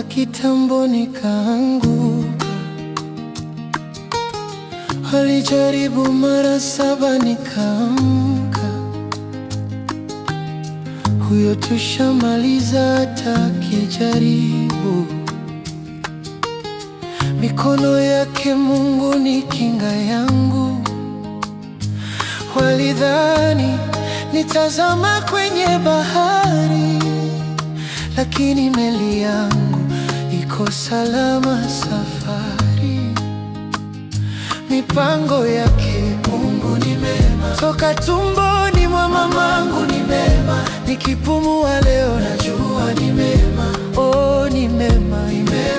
ila kitambo nikaanguka. Walijaribu mara 7 nikaamka. Huyo tushamaliza hata akijaribu. Mikono yake Mungu ni kinga yangu. Walidhani nitazama kwenye bahari, lakini meli yangu iko salama safari. Mipango yake Mungu ni mema, toka tumboni mwa mamangu ni mema. Nikipumua leo najua ni mema, oh ni mema, ni mema.